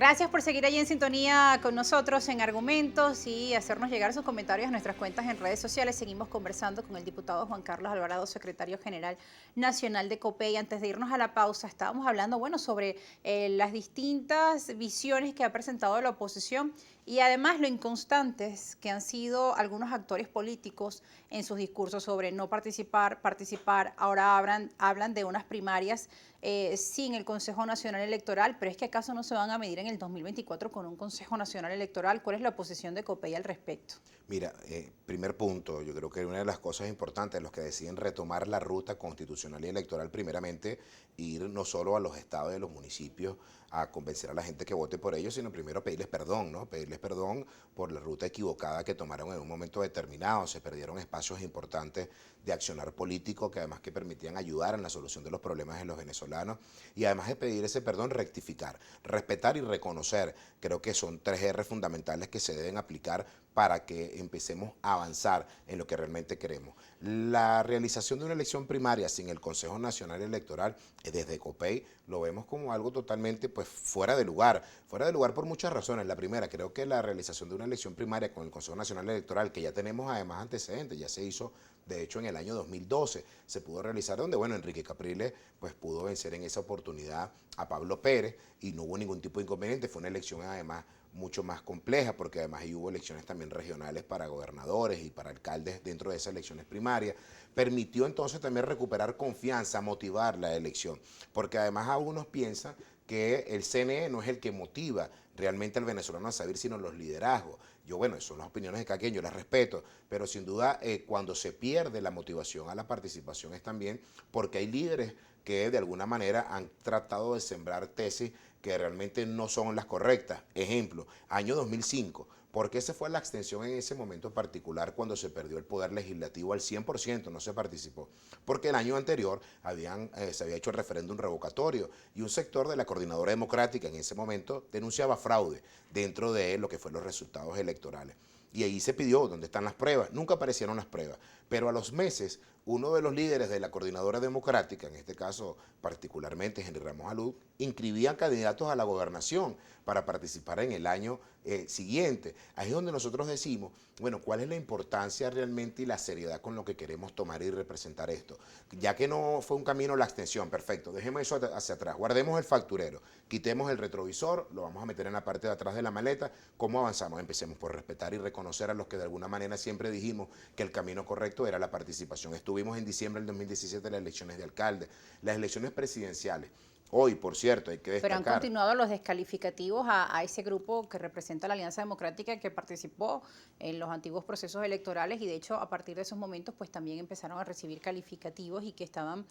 Gracias por seguir ahí en sintonía con nosotros en Argumentos y hacernos llegar sus comentarios a nuestras cuentas en redes sociales. Seguimos conversando con el diputado Juan Carlos Alvarado, secretario general nacional de COPEI. Antes de irnos a la pausa, estábamos hablando, bueno, sobre las distintas visiones que ha presentado la oposición y además lo inconstantes que han sido algunos actores políticos en sus discursos sobre no participar, participar. Ahora hablan de unas primarias sin el Consejo Nacional Electoral, pero es que acaso no se van a medir en el 2024 con un Consejo Nacional Electoral. ¿Cuál es la posición de COPEI al respecto? Mira, primer punto, yo creo que una de las cosas importantes, los que deciden retomar la ruta constitucional y electoral, primeramente, ir no solo a los estados y a los municipios a convencer a la gente que vote por ellos, sino primero pedirles perdón, ¿no? Pedirles perdón por la ruta equivocada que tomaron en un momento determinado. Se perdieron espacios importantes de accionar político que además que permitían ayudar en la solución de los problemas de los venezolanos y además de pedir ese perdón, rectificar, respetar y reconocer. Creo que son tres R fundamentales que se deben aplicar para que empecemos a avanzar en lo que realmente queremos. La realización de una elección primaria sin el Consejo Nacional Electoral, desde COPEI, lo vemos como algo totalmente pues, fuera de lugar por muchas razones. La primera, creo que la realización de una elección primaria con el Consejo Nacional Electoral, que ya tenemos además antecedentes, ya se hizo de hecho en el año 2012, se pudo realizar donde, bueno, Enrique Capriles pues pudo vencer en esa oportunidad a Pablo Pérez y no hubo ningún tipo de inconveniente, fue una elección además mucho más compleja, porque además hubo elecciones también regionales para gobernadores y para alcaldes dentro de esas elecciones primarias. Permitió entonces también recuperar confianza, motivar la elección, porque además algunos piensan que el CNE no es el que motiva realmente al venezolano a saber, sino los liderazgos. Yo, bueno, son las opiniones de cada quien, yo las respeto, pero sin duda cuando se pierde la motivación a la participación es también porque hay líderes que de alguna manera han tratado de sembrar tesis que realmente no son las correctas. Ejemplo, año 2005. ¿Por qué se fue la abstención en ese momento particular cuando se perdió el poder legislativo al 100%? No se participó. Porque el año anterior se había hecho el referéndum revocatorio y un sector de la Coordinadora Democrática en ese momento denunciaba fraude dentro de lo que fueron los resultados electorales. Y ahí se pidió, ¿dónde están las pruebas? Nunca aparecieron las pruebas. Pero a los meses, uno de los líderes de la Coordinadora Democrática, en este caso particularmente Henry Ramos Alud, inscribían candidatos a la gobernación para participar en el año siguiente. Ahí es donde nosotros decimos, bueno, ¿cuál es la importancia realmente y la seriedad con lo que queremos tomar y representar esto? Ya que no fue un camino la abstención, perfecto, dejemos eso hacia atrás, guardemos el facturero, quitemos el retrovisor, lo vamos a meter en la parte de atrás de la maleta. ¿Cómo avanzamos? Empecemos por respetar y reconocer a los que de alguna manera siempre dijimos que el camino correcto era la participación. Estuvimos en diciembre del 2017 en las elecciones de alcalde, las elecciones presidenciales. Hoy, por cierto, hay que Pero han destacar. continuado los descalificativos a ese grupo que representa la Alianza Democrática que participó en los antiguos procesos electorales y de hecho a partir de esos momentos pues también empezaron a recibir calificativos y que estaban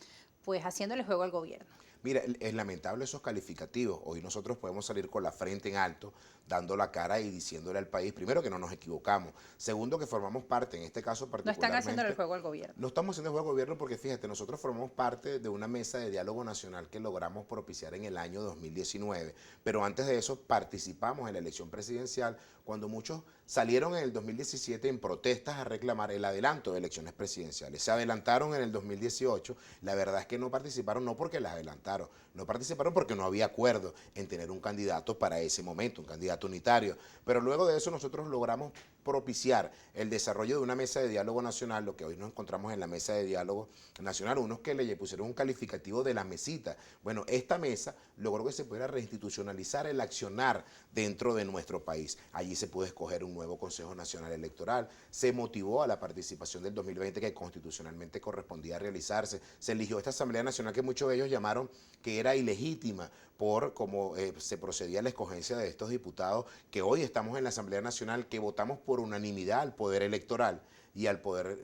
pues haciéndole juego al gobierno. Mira, es lamentable esos calificativos. Hoy nosotros podemos salir con la frente en alto, dando la cara y diciéndole al país, primero, que no nos equivocamos. Segundo, que formamos parte, en este caso No están haciéndole el particularmente, juego al gobierno. no estamos haciendo juego de gobierno porque fíjate, nosotros formamos parte de una mesa de diálogo nacional que logramos propiciar en el año 2019, pero antes de eso participamos en la elección presidencial cuando muchos salieron en el 2017 en protestas a reclamar el adelanto de elecciones presidenciales. Se adelantaron en el 2018, la verdad es que no participaron no porque las adelantaron, no participaron porque no había acuerdo en tener un candidato para ese momento, un candidato unitario, pero luego de eso nosotros logramos propiciar el desarrollo de una mesa de diálogo nacional, lo que hoy nos encontramos en la mesa de diálogo nacional, unos que le pusieron un calificativo de la mesita. Bueno, esta mesa logró que se pudiera reinstitucionalizar el accionar dentro de nuestro país. Allí se pudo escoger un nuevo Consejo Nacional Electoral, se motivó a la participación del 2020 que constitucionalmente correspondía realizarse, se eligió esta Asamblea Nacional que muchos de ellos llamaron que era ilegítima por cómo se procedía a la escogencia de estos diputados, que hoy estamos en la Asamblea Nacional, que votamos por unanimidad al Poder Electoral y al Poder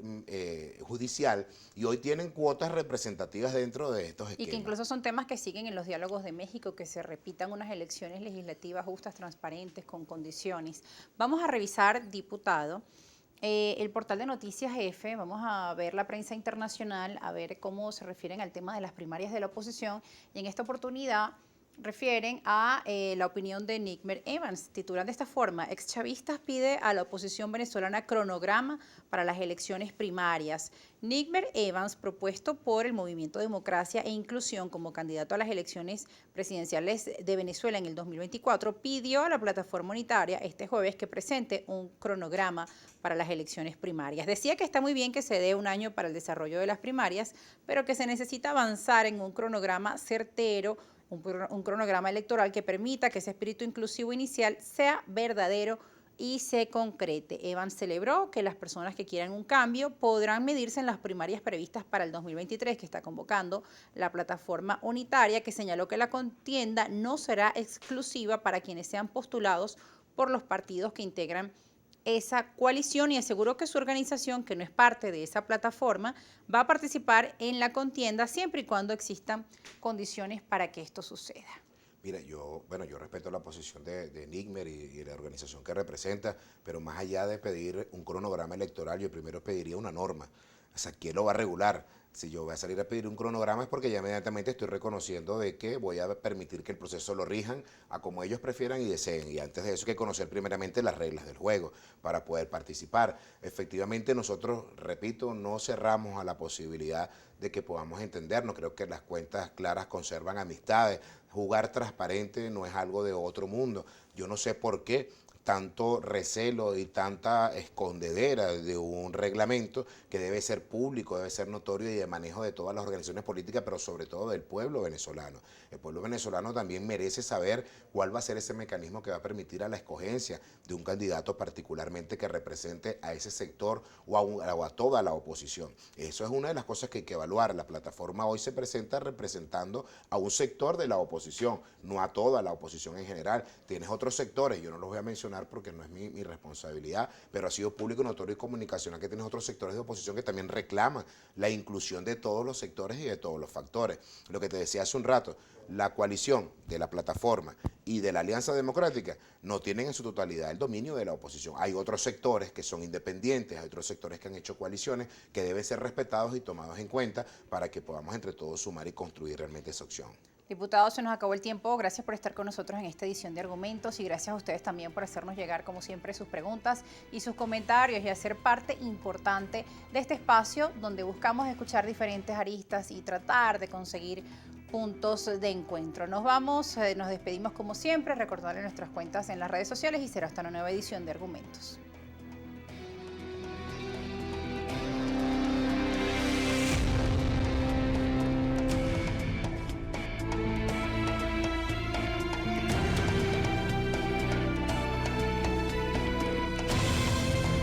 Judicial, y hoy tienen cuotas representativas dentro de estos Y que esquemas. incluso son temas que siguen en los diálogos de México, que se repitan unas elecciones legislativas justas, transparentes, con condiciones. Vamos a revisar, diputado, el portal de Noticias F, vamos a ver la prensa internacional, a ver cómo se refieren al tema de las primarias de la oposición. Y en esta oportunidad refieren a la opinión de Nickmer Evans. Titulan de esta forma: exchavistas pide a la oposición venezolana cronograma para las elecciones primarias. Nickmer Evans, propuesto por el Movimiento Democracia e Inclusión como candidato a las elecciones presidenciales de Venezuela en el 2024, pidió a la plataforma unitaria este jueves que presente un cronograma para las elecciones primarias. Decía que está muy bien que se dé un año para el desarrollo de las primarias, pero que se necesita avanzar en un cronograma certero, un cronograma electoral que permita que ese espíritu inclusivo inicial sea verdadero y se concrete. Evans celebró que las personas que quieran un cambio podrán medirse en las primarias previstas para el 2023, que está convocando la plataforma unitaria, que señaló que la contienda no será exclusiva para quienes sean postulados por los partidos que integran esa coalición, y aseguró que su organización, que no es parte de esa plataforma, va a participar en la contienda siempre y cuando existan condiciones para que esto suceda. Mira, yo respeto la posición de Nickmer y la organización que representa, pero más allá de pedir un cronograma electoral, yo primero pediría una norma. O sea, ¿quién lo va a regular? Si yo voy a salir a pedir un cronograma es porque ya inmediatamente estoy reconociendo de que voy a permitir que el proceso lo rijan a como ellos prefieran y deseen. Y antes de eso hay que conocer primeramente las reglas del juego para poder participar. Efectivamente nosotros, repito, no cerramos a la posibilidad de que podamos entendernos. Creo que las cuentas claras conservan amistades. Jugar transparente no es algo de otro mundo. Yo no sé por qué tanto recelo y tanta escondedera de un reglamento que debe ser público, debe ser notorio y de manejo de todas las organizaciones políticas, pero sobre todo del pueblo venezolano. El pueblo venezolano también merece saber cuál va a ser ese mecanismo que va a permitir a la escogencia de un candidato particularmente que represente a ese sector o a toda la oposición. Eso es una de las cosas que hay que evaluar. La plataforma hoy se presenta representando a un sector de la oposición, no a toda la oposición en general. Tienes otros sectores, yo no los voy a mencionar porque no es mi responsabilidad, pero ha sido público, notorio y comunicacional que tienes otros sectores de oposición que también reclaman la inclusión de todos los sectores y de todos los factores. Lo que te decía hace un rato, la coalición de la plataforma y de la Alianza Democrática no tienen en su totalidad el dominio de la oposición. Hay otros sectores que son independientes, hay otros sectores que han hecho coaliciones que deben ser respetados y tomados en cuenta para que podamos entre todos sumar y construir realmente esa opción. Diputado, se nos acabó el tiempo. Gracias por estar con nosotros en esta edición de Argumentos y gracias a ustedes también por hacernos llegar, como siempre, sus preguntas y sus comentarios y hacer parte importante de este espacio donde buscamos escuchar diferentes aristas y tratar de conseguir puntos de encuentro. Nos vamos, nos despedimos como siempre, recordarles nuestras cuentas en las redes sociales y será hasta una nueva edición de Argumentos.